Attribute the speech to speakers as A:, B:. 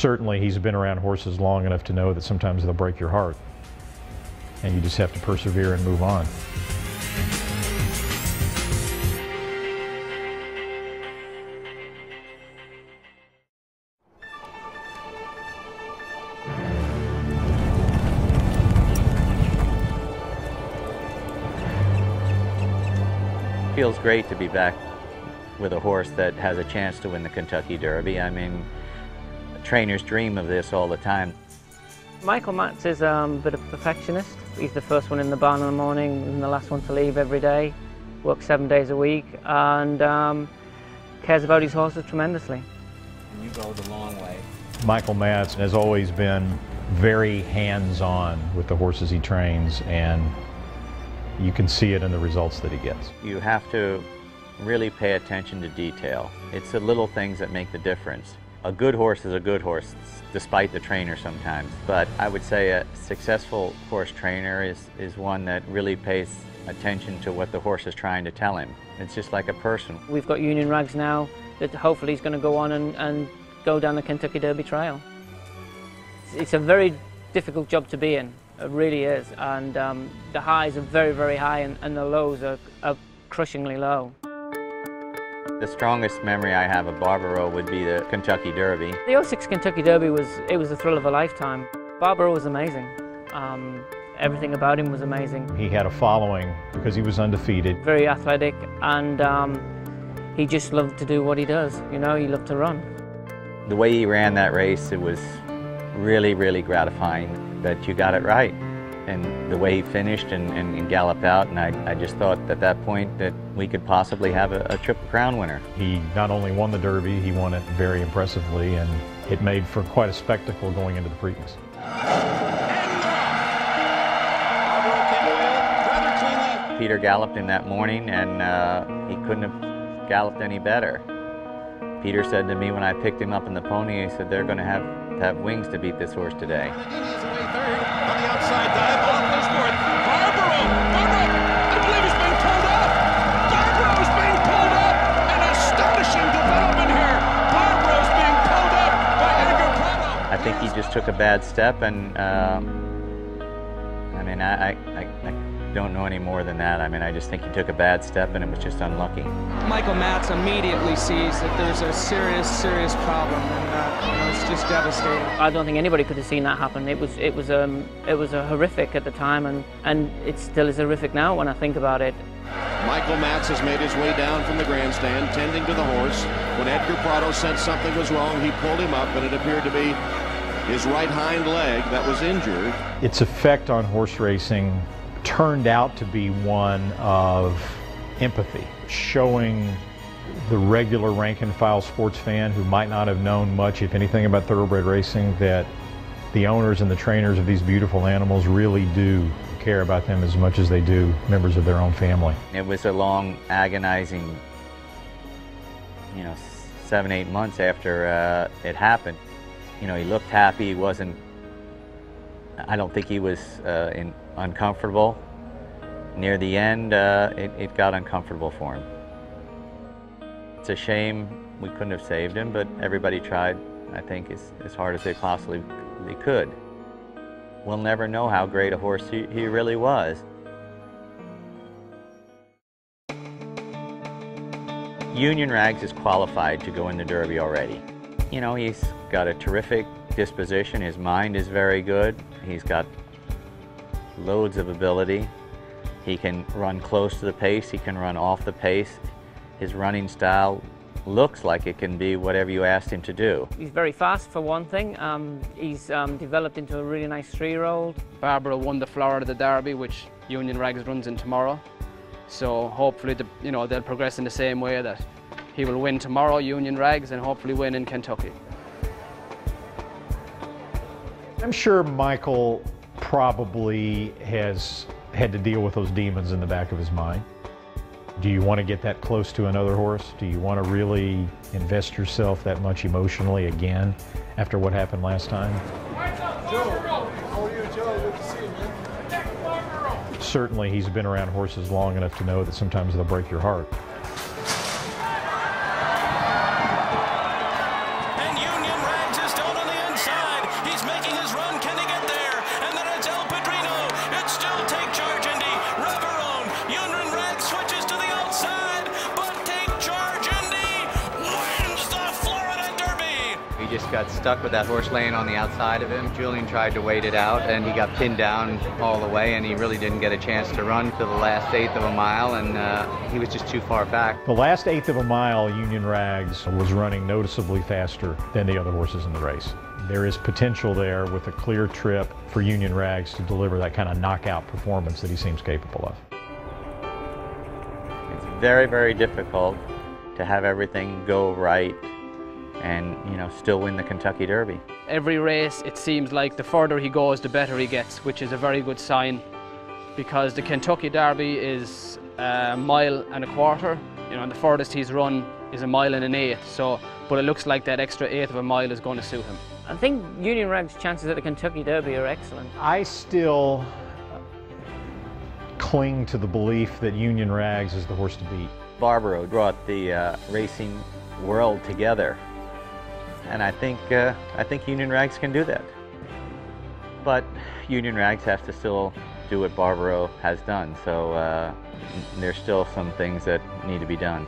A: Certainly he's been around horses long enough to know that sometimes they'll break your heart, and you just have to persevere and move on.
B: It feels great to be back with a horse that has a chance to win the Kentucky Derby. I mean, trainers dream of this all the time.
C: Michael Matz is a bit of a perfectionist. He's the first one in the barn in the morning and the last one to leave every day, works 7 days a week, and cares about his horses tremendously.
D: And you go the long way.
A: Michael Matz has always been very hands-on with the horses he trains, and you can see it in the results that he gets.
B: You have to really pay attention to detail. It's the little things that make the difference. A good horse is a good horse, despite the trainer sometimes. But I would say a successful horse trainer is one that really pays attention to what the horse is trying to tell him. It's just like a person.
C: We've got Union Rags now that hopefully he's going to go on and go down the Kentucky Derby Trail. It's a very difficult job to be in. It really is, and the highs are very, very high, and the lows are crushingly low.
B: The strongest memory I have of Barbaro would be the Kentucky Derby.
C: The 06 Kentucky Derby was the thrill of a lifetime. Barbaro was amazing. Everything about him was amazing.
A: He had a following because he was undefeated.
C: Very athletic, and he just loved to do what he does. You know, he loved to run.
B: The way he ran that race, it was really, really gratifying that you got it right. And the way he finished and galloped out, and I just thought at that point that we could possibly have a Triple Crown winner.
A: He not only won the Derby, he won it very impressively, and it made for quite a spectacle going into the Preakness.
B: Peter galloped in that morning, and he couldn't have galloped any better. Peter said to me when I picked him up in the pony, he said, they're going to have wings to beat this horse today.
E: On the outside dive, off goes forward. Barbaro! I believe he's being pulled up! Barbaro's being pulled up! An astonishing development here! Barbaro's being pulled up by Edgar Prado!
B: I think he just took a bad step, and I mean, I don't know any more than that. I mean, I just think he took a bad step, and it was just unlucky.
D: Michael Matz immediately sees that there's a serious problem, and it's just devastating.
C: I don't think anybody could have seen that happen. It was a horrific at the time, and it still is horrific now when I think about it.
E: Michael Matz has made his way down from the grandstand, tending to the horse. When Edgar Prado sensed something was wrong, he pulled him up, and it appeared to be his right hind leg that was injured.
A: Its effect on horse racing turned out to be one of empathy, showing the regular rank-and-file sports fan who might not have known much, if anything, about thoroughbred racing, that the owners and the trainers of these beautiful animals really do care about them as much as they do members of their own family.
B: It was a long, agonizing, 7, 8 months after it happened. He looked happy. He wasn't, I don't think he was uncomfortable. Near the end, it got uncomfortable for him. It's a shame we couldn't have saved him, but everybody tried, I think, as hard as they possibly could. We'll never know how great a horse he really was. Union Rags is qualified to go in the Derby already. He's got a terrific disposition. His mind is very good. He's got loads of ability. He can run close to the pace. He can run off the pace. His running style looks like it can be whatever you asked him to do.
C: He's very fast, for one thing. He's developed into a really nice 3-year-old.
D: Barbaro won the Florida Derby, which Union Rags runs in tomorrow. So hopefully, they'll progress in the same way, that he will win tomorrow, Union Rags, and hopefully win in Kentucky.
A: I'm sure Michael probably has had to deal with those demons in the back of his mind. Do you want to get that close to another horse? Do you want to really invest yourself that much emotionally again after what happened last time?
F: Joe, how are you, Joe? Good to see you, man.
A: Certainly he's been around horses long enough to know that sometimes they'll break your heart.
G: And Union Rags is down on the just got stuck with that horse laying on the outside of him. Julian tried to wait it out, and he got pinned down all the way, and he really didn't get a chance to run to the last eighth of a mile, and he was just too far back.
A: The last eighth of a mile, Union Rags was running noticeably faster than the other horses in the race. There is potential there with a clear trip for Union Rags to deliver that kind of knockout performance that he seems capable of.
B: It's very, very difficult to have everything go right and, you know, still win the Kentucky Derby.
D: Every race, it seems like the further he goes, the better he gets, which is a very good sign, because the Kentucky Derby is a mile and a quarter, you know, and the furthest he's run is a mile and an eighth. So, but it looks like that extra eighth of a mile is going to suit him.
C: I think Union Rag's chances at the Kentucky Derby are excellent.
A: I still cling to the belief that Union Rags is the horse to beat.
B: Barbaro brought the racing world together, and I think Union Rags can do that. But Union Rags has to still do what Barbaro has done, so there's still some things that need to be done.